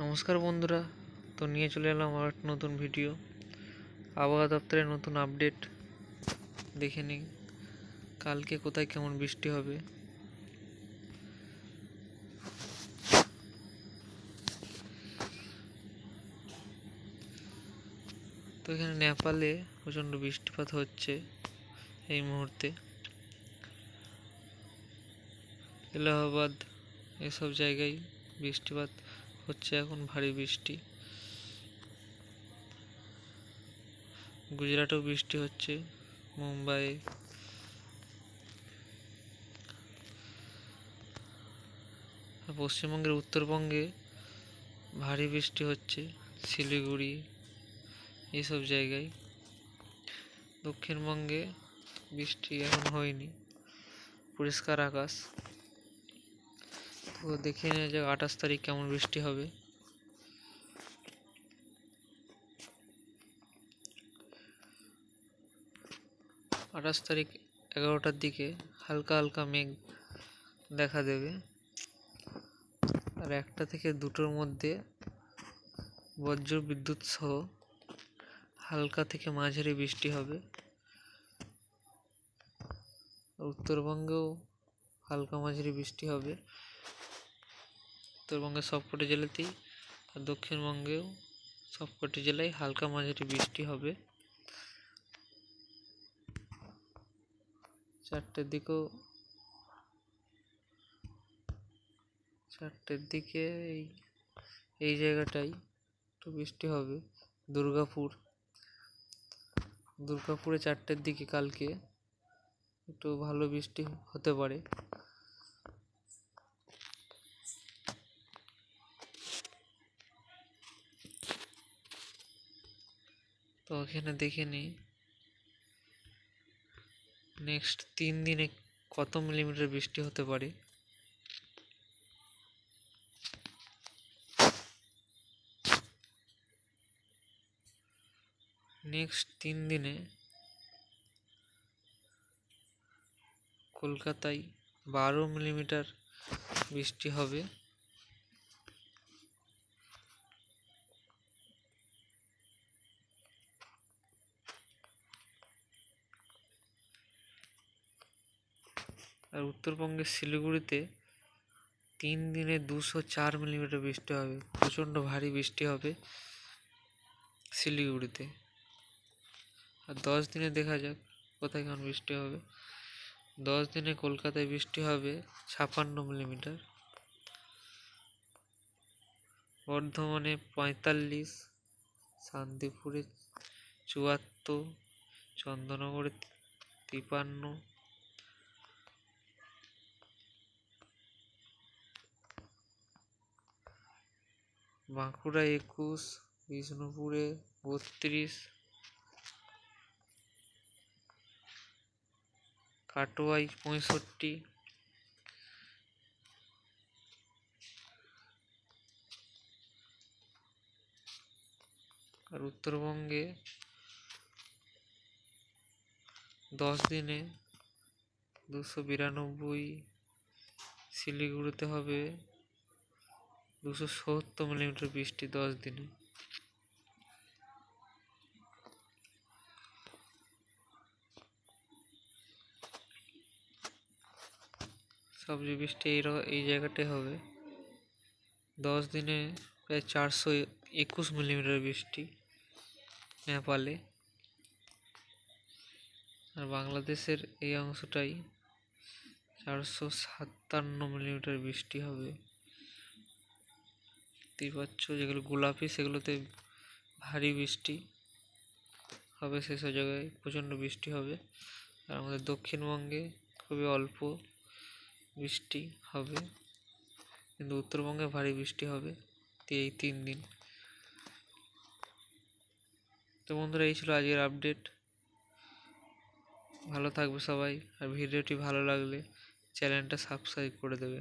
নমস্কার বন্ধুরা, তো নিয়ে চলে এলাম আমার একটা নতুন ভিডিও। আবহাওয়া দপ্তরের নতুন আপডেট দেখে নিই কালকে কোথায় কেমন বৃষ্টি হবে। তো এখানে নেপালে প্রচণ্ড বৃষ্টিপাত হচ্ছে এই মুহূর্তে। এলাহাবাদ এসব জায়গায় বৃষ্টিপাত হচ্ছে এখন, ভারী বৃষ্টি। গুজরাটেও বৃষ্টি হচ্ছে, মুম্বাই। পশ্চিমবঙ্গের উত্তরবঙ্গে ভারী বৃষ্টি হচ্ছে, শিলিগুড়ি এইসব জায়গায়। দক্ষিণবঙ্গে বৃষ্টি এখন হয়নি, পরিষ্কার আকাশ। তো দেখে নেওয়া যাক 28 তারিখ কেমন বৃষ্টি হবে। 28 তারিখ 11টার দিকে হালকা হালকা মেঘ দেখা দেবে, আর 1টা থেকে 2টোর মধ্যে বজ্র বিদ্যুৎ সহ হালকা থেকে মাঝারি বৃষ্টি হবে। উত্তরবঙ্গেও হালকা মাঝারি বৃষ্টি হবে, উত্তরবঙ্গের সবকটি জেলাতেই, আর দক্ষিণবঙ্গেও সবকটি জেলায় হালকা মাঝারি বৃষ্টি হবে। 4টের দিকে এই জায়গাটাই একটু বৃষ্টি হবে। দুর্গাপুরে 4টের দিকে কালকে একটু ভালো বৃষ্টি হতে পারে। তো এখানে দেখে নিই নেক্সট 3 দিনে কত মিলিমিটার বৃষ্টি হতে পারে। নেক্সট 3 দিনে কলকাতায় 12 মিলিমিটার বৃষ্টি হবে। আর উত্তরবঙ্গের শিলিগুড়িতে 3 দিনে 204 মিলিমিটার বৃষ্টি হবে, প্রচণ্ড ভারী বৃষ্টি হবে শিলিগুড়িতে। আর 10 দিনে দেখা যাক কোথায় কেমন বৃষ্টি হবে। 10 দিনে কলকাতায় বৃষ্টি হবে 56 মিলিমিটার, বর্ধমানে 45, শান্তিপুরে 74, চন্দননগরে 53, বাঁকুড়া 21, বিষ্ণুপুরে 32, কাটোয়ায় 65, আর উত্তরবঙ্গে 10 দিনে 292, শিলিগুড়িতে হবে 270 মিলিমিটার বৃষ্টি 10 দিনে। সবচেয়ে বৃষ্টি এই জায়গাটায় হবে। 10 দিনে প্রায় 421 মিলিমিটার বৃষ্টি নেপালে। আর বাংলাদেশের এই অংশটাই 457 মিলিমিটার বৃষ্টি হবে। দেখতেই পাচ্ছ, যেগুলো গোলাপি সেগুলোতে ভারী বৃষ্টি হবে, সেসব জায়গায় প্রচণ্ড বৃষ্টি হবে। আর আমাদের দক্ষিণবঙ্গে খুবই অল্প বৃষ্টি হবে, কিন্তু উত্তরবঙ্গে ভারী বৃষ্টি হবে এই 3 দিন। তো বন্ধুরা, এই ছিল আজকের আপডেট। ভালো থাকবে সবাই, আর ভিডিওটি ভালো লাগলে চ্যানেলটা সাবস্ক্রাইব করে দেবে।